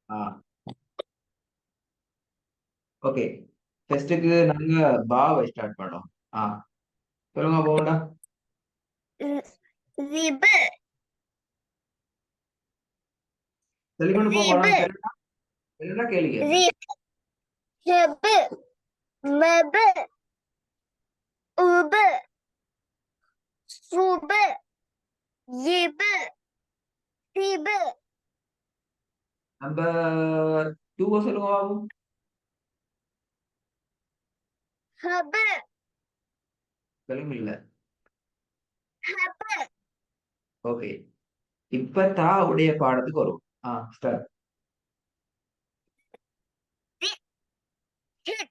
ஆ okay. ஃபர்ஸ்ட்டுக்கு நாங்க பாவை start பண்ணோம். ஆ சொல்லுங்க போகண்டா. ذئب சொல்லிக்கொண்டு ذئب போகலாம். தெரியலனா கேள்வி கேளுங்க. ذئب هب مب أب صب يب ثب நம்பர் 2 சொல்லுங்க பாபு. هب சொல்லுங்க இல்ல. هب ஓகே. இப்ப தா உடைய பாடத்துக்கு வரும். ஸ்டார்ட். ذئب هب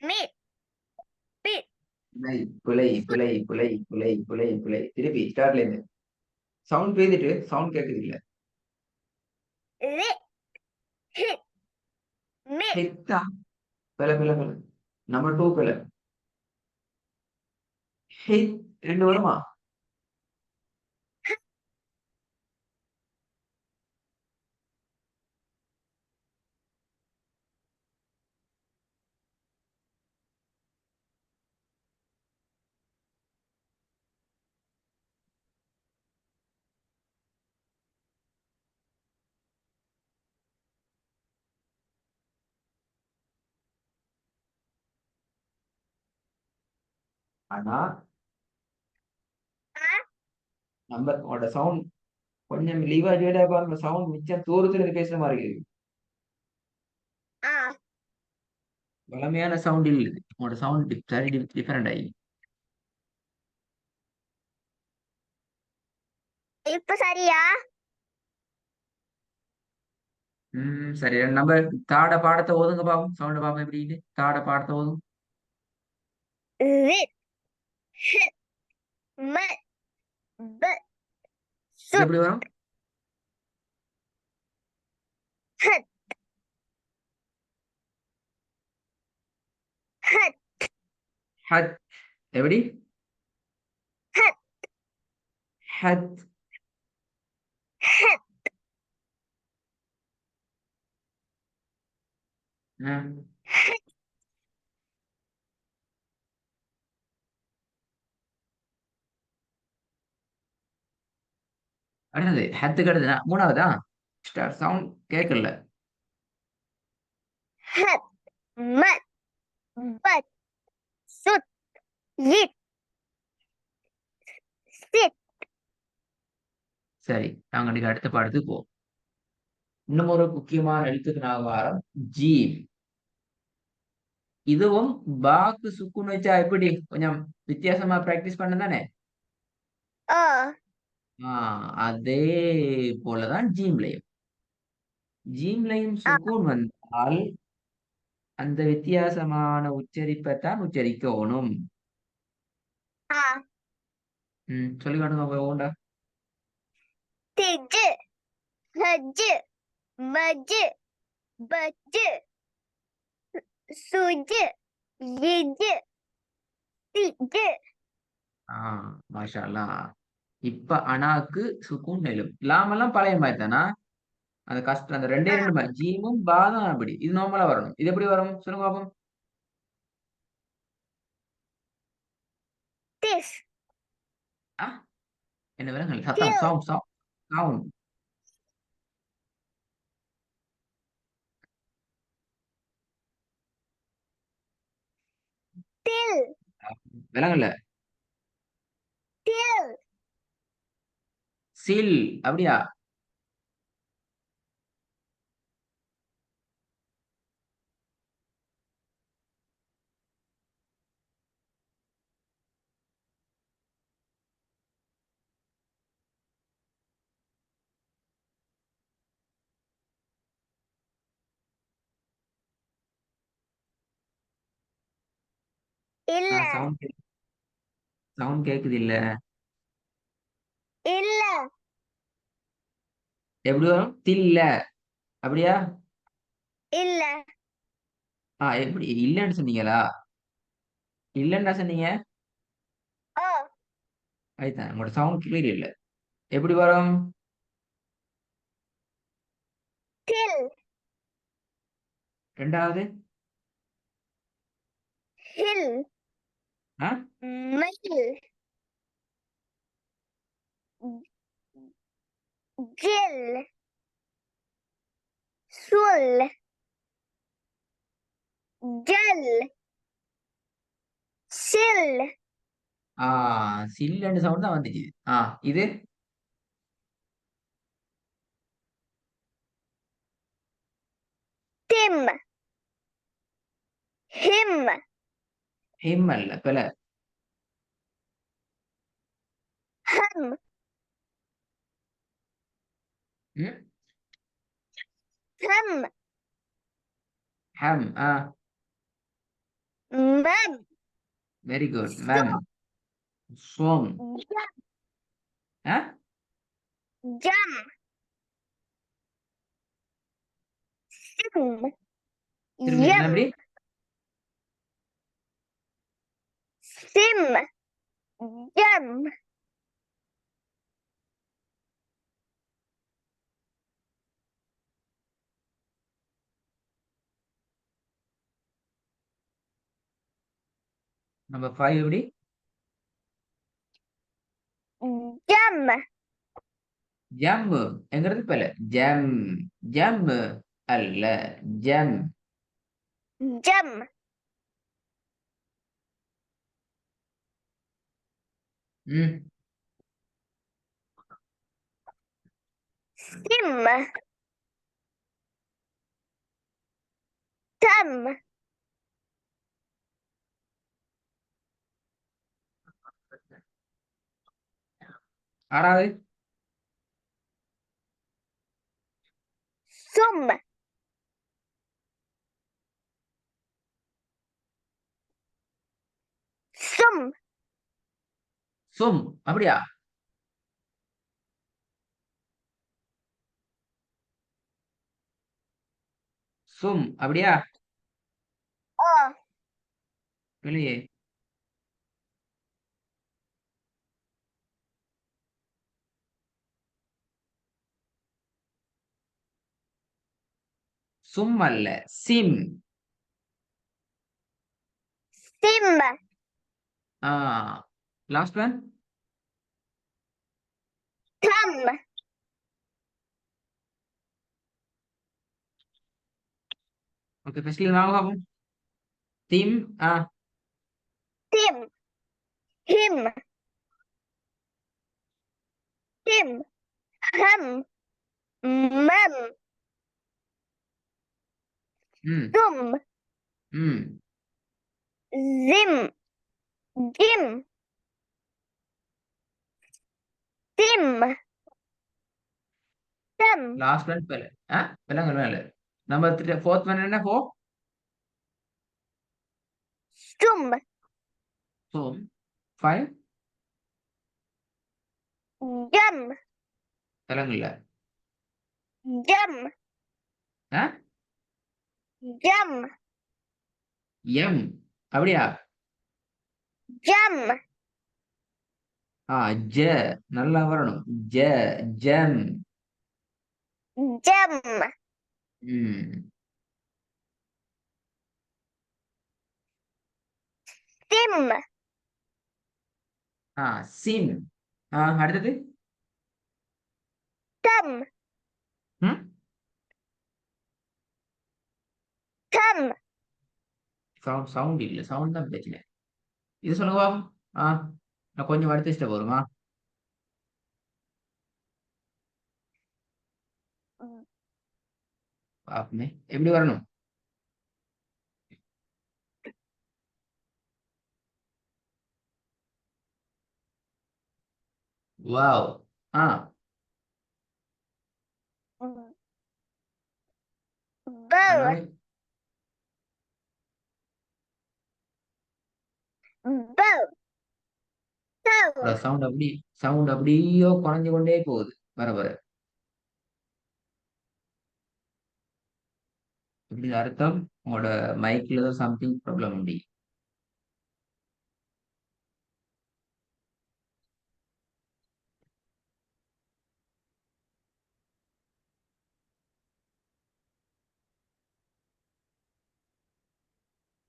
مت بت பிழை பிழை பிழை பிழை பிழை பிழை பிழை. திருப்பி ஸ்டார்ட்ல இருந்து. சவுண்ட் பேசிட்டு சவுண்ட் கேக்குது இல்ல. ذئب هب مت ஹித்தா பிழை பிழை பிழை. நம்பர் 2 பிழை. ஹித் 2 வருமா? ஆனா நம்பர் உங்களோட சவுண்ட் கொஞ்சம் லீவா ஜேடா பாருங்க. சவுண்ட் மிச்சம் தூரத்துல இருந்து பேசுற மாதிரி இருக்கு. ஆ வளமையான சவுண்ட் இல்ல இது. உங்களோட சவுண்ட் சரி டிஃபரெண்ட் ஆகி. இப்ப சரியா சரி நம்பர் தாட பாடத்தை ஓதுங்க பாப்போம். சவுண்ட் பாப்போம் எப்படி இது. தாட பாடத்தை ஓதும். ذئب هب مت ب இது صب எப்படி வரும்? هد هد ஹத் எப்படி? هد ஹத் هد ஆ. அடுத்தது ஹத்துக்கு அடுத்து மூணாவதா? சவுண்ட் கேட்கல. هب مت بت صد يد ست சரி நாங்க இன்னைக்கு அடுத்த பாடத்துக்கு போவோம். இன்னும் ஒரு முக்கியமான எழுத்துக்கு நான் வாரம் ஜீம். இதுவும் பாக்கு சுக்குன்னு வச்சா எப்படி கொஞ்சம் வித்தியாசமா பிராக்டிஸ் பண்ண தானே. ஆ அதே போலதான் ஜீம்லையும். ஜீம்லையும் சுக்கூன் வந்தால் அந்த வித்தியாசமான உச்சரிப்பைத்தான் உச்சரிக்கணும். ஆ சொல்லி காட்டுங்க ஓண்டா. تج هج مج بج سج يج سج மாஷா அல்லாஹ். இப்ப அனாக்கு சுக்கூன் நெலும் லாமெல்லாம் பழைய மாதிரி தானா? அந்த கஷ்டம் அந்த ரெண்டே ரெண்டு மாதிரி ஜீமும் பாதம் அப்படி இது நார்மலா வரணும். இது எப்படி வரும் சொல்லுங்க பாப்போம். تس ஆ என்ன விலங்கல் சத்தம் تل சவுண்ட் சவுண்ட் சவுண்ட் تل விலங்கல்ல. تل சில் அப்படியா? இல்ல சவுண்ட் சவுண்ட் கேக்குது இல்ல. இல்ல எப்படி வரும்? தில்ல அப்படியா? இல்ல எப்படி இல்லன்னு சொன்னீங்களா? இல்லன்னா சொன்னீங்க. ஓ அதுதான் உங்களோட சவுண்ட் கிளியர் இல்ல. எப்படி வரும்? தில் ரெண்டாவது hill, ஆ mill, gill, sull, gel, sill, சில்லுன்னு சவுண்ட் தான் வந்துச்சு. இது tim, him, ஹிம் அல்ல பில. hum, ம் hum, ஹம். mum, very good. மேம். ஸ்வம். jam, ஆ jam, sim, திரும்பி என்ன yum, எப்படி? sim, yum, நம்பர் 5 எப்படி? jam, ஜம் எங்கிறது பில. ஜம். ஜம் அல்ல. ஜம். jam, ம் sim, tum, ஆறாவது sum, sum, சும் அப்படியா? சும் அப்படியா? oh, இல்லையே. சும் அல்ல. சிம். sim, ஆ லாஸ்ட் ஒன். tum, ஓகே ஃபர்ஸ்ட்ல வாங்க பாப்போம். திம். ஆ tim, him, tim, hum, mum, ம் sum, ம் zim, jim, sim, tum, last one பில. பிலங்க மேல. நம்பர் 3 4th ஒன் என்ன? ஃபோ stum, சும். 5 jam, பிலங்க இல்ல. jam, ஆ jam, எம் அப்படியா? jam, ஜ நல்லா வரணும். ஜ ஜம். jam, ம் sim, சிம். அடுத்தது tum, ம் tum, சவுண்ட் இல்ல. சவுண்ட் தான் பிரச்சனை. இது சொல்லுங்க பாப்போம். ஆ நான் கொஞ்சம் அடுத்த ஸ்டெப் வருமா? பாப்போமே எப்படி வரணும். வாவ். ஆ bow, ஆனாவே bow, bow, சவுண்ட் அப்படியோ குறைஞ்சு கொண்டே போகுது வர வர. இப்படி அர்த்தம் உங்களோட மைக்ல ஏதோ சம்திங் ப்ராப்ளம் உண்டு.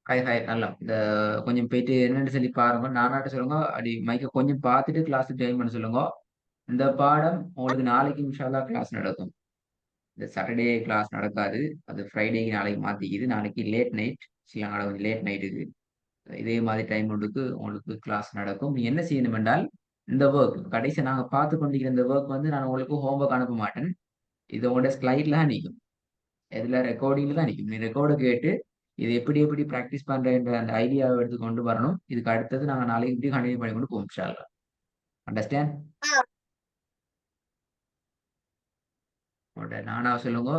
ஹாய் ஹாய் நல்லா இந்த கொஞ்சம் போயிட்டு என்னன்னு சொல்லி பாருங்க நானாட்ட சொல்லுங்க அப்படி மைக்க கொஞ்சம் பார்த்துட்டு கிளாஸ் ஜாயின் பண்ண சொல்லுங்க. இந்த பாடம் உங்களுக்கு நாளைக்கு இன்ஷால்லா கிளாஸ் நடக்கும். இந்த சாட்டர்டே கிளாஸ் நடக்காது. அது ஃப்ரைடேக்கு நாளைக்கு மாத்திக்குது. நாளைக்கு லேட் நைட் ஸ்ரீலங்காவில் கொஞ்சம் லேட் நைட்டுக்கு இதே மாதிரி டைம் ஒன்றுக்கு உங்களுக்கு கிளாஸ் நடக்கும். நீ என்ன செய்யணும் என்றால் இந்த ஒர்க் கடைசி நாங்கள் பார்த்து கொண்டிருக்கிற இந்த ஒர்க் வந்து நான் உங்களுக்கு ஹோம்ஒர்க் அனுப்ப மாட்டேன். இது உங்களோட ஸ்லைட்ல தான் நிற்கும். இதில் ரெக்கார்டிங்ல தான் நிற்கும். நீ ரெக்கார்டை கேட்டு இது எப்படி எப்படி ப்ராக்டிஸ் பண்றேன்ற அந்த ஐடியாவை எடுத்து கொண்டு வரணும். இதுக்கு அடுத்தது நாங்கள் நாளைக்கு இப்படி கண்டினியூ பண்ணி கொண்டு போவோம் இன்ஷா அல்லாஹ். அண்டர்ஸ்டாண்ட்? உங்களோட நானா சொல்லுங்க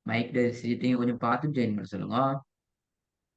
மைக் சீட்டையும் கொஞ்சம் பார்த்து ஜாயின் பண்ண சொல்லுங்க.